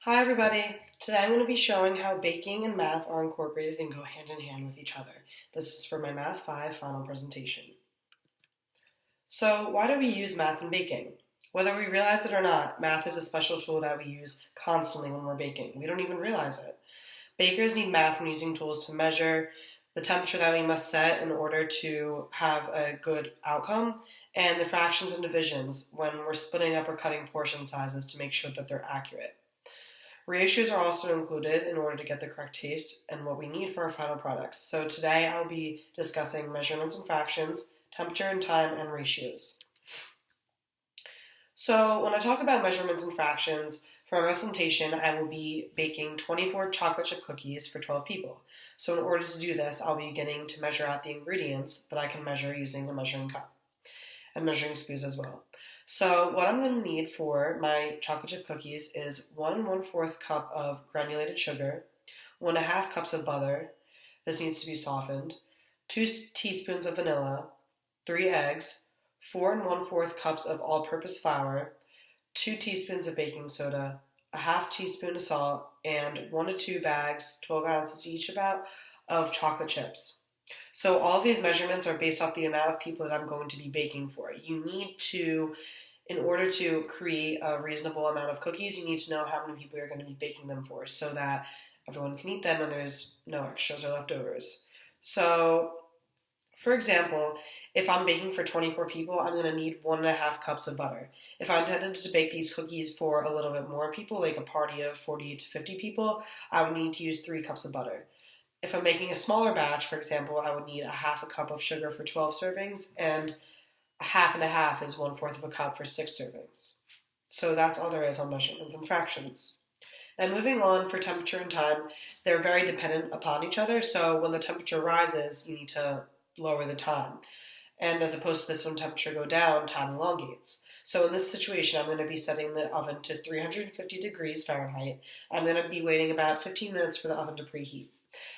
Hi everybody! Today I'm going to be showing how baking and math are incorporated and go hand in hand with each other. This is for my Math 5 final presentation. So why do we use math in baking? Whether we realize it or not, math is a special tool that we use constantly when we're baking. We don't even realize it. Bakers need math when using tools to measure the temperature that we must set in order to have a good outcome, and the fractions and divisions when we're splitting up or cutting portion sizes to make sure that they're accurate. Ratios are also included in order to get the correct taste and what we need for our final products. So today I'll be discussing measurements and fractions, temperature and time, and ratios. So when I talk about measurements and fractions, for my presentation I will be baking 24 chocolate chip cookies for 12 people. So in order to do this, I'll be beginning to measure out the ingredients that I can measure using a measuring cup and measuring spoons as well. So what I'm going to need for my chocolate chip cookies is 1 1/4 cup of granulated sugar, 1½ cups of butter, this needs to be softened, 2 teaspoons of vanilla, 3 eggs, 4 1/4 cups of all-purpose flour, 2 teaspoons of baking soda, a ½ teaspoon of salt, and 1 to 2 bags, 12 ounces each about, of chocolate chips. So all of these measurements are based off the amount of people that I'm going to be baking for. You need to, in order to create a reasonable amount of cookies, you need to know how many people you're going to be baking them for so that everyone can eat them and there's no extras or leftovers. So, for example, if I'm baking for 24 people, I'm going to need 1½ cups of butter. If I intended to bake these cookies for a little bit more people, like a party of 40 to 50 people, I would need to use 3 cups of butter. If I'm making a smaller batch, for example, I would need a ½ cup of sugar for 12 servings, and a half and a half is 1/4 of a cup for 6 servings. So that's all there is on measurements and fractions. Now moving on for temperature and time, they're very dependent upon each other, so when the temperature rises, you need to lower the time. And as opposed to this, when temperature go down, time elongates. So in this situation, I'm going to be setting the oven to 350 degrees Fahrenheit. I'm going to be waiting about 15 minutes for the oven to preheat.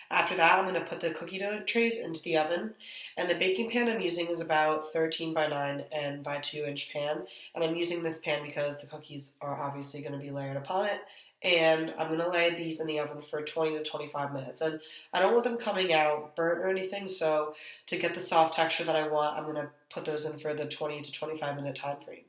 After that, I'm going to put the cookie dough trays into the oven, and the baking pan I'm using is about 13 by 9 and by 2-inch pan, and I'm using this pan because the cookies are obviously going to be layered upon it, and I'm going to lay these in the oven for 20 to 25 minutes, and I don't want them coming out burnt or anything, so to get the soft texture that I want, I'm going to put those in for the 20 to 25 minute time frame.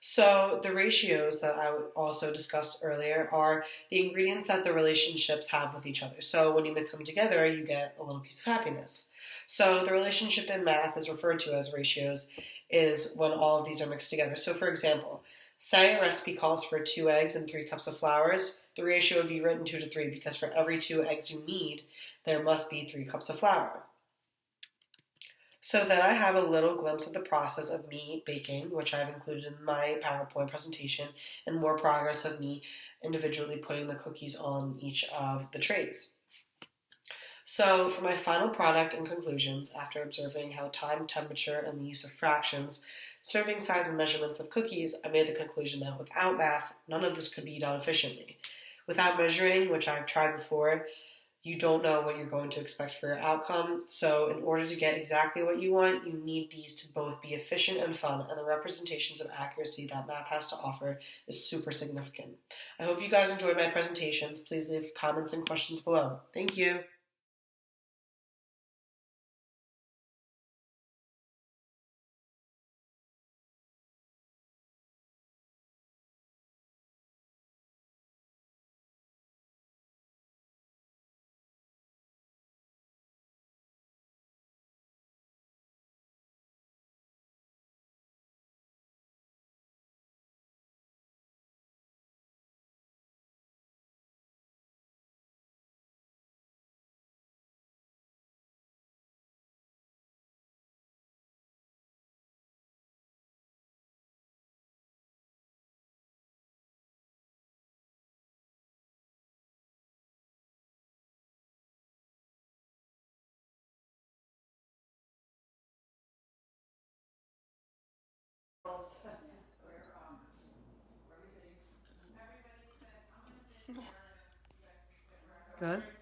So the ratios that I also discussed earlier are the ingredients that the relationships have with each other. So when you mix them together, you get a little piece of happiness. So the relationship in math is referred to as ratios is when all of these are mixed together. So for example, say a recipe calls for 2 eggs and 3 cups of flours, the ratio would be written 2 to 3 because for every 2 eggs you need, there must be 3 cups of flour. So then I have a little glimpse of the process of me baking, which I've included in my PowerPoint presentation, and more progress of me individually putting the cookies on each of the trays. So for my final product and conclusions, after observing how time, temperature, and the use of fractions, serving size, and measurements of cookies, I made the conclusion that without math, none of this could be done efficiently. Without measuring, which I've tried before, you don't know what you're going to expect for your outcome. So in order to get exactly what you want, you need these to both be efficient and fun, and the representations of accuracy that math has to offer is super significant. I hope you guys enjoyed my presentations. Please leave comments and questions below. Thank you. Good.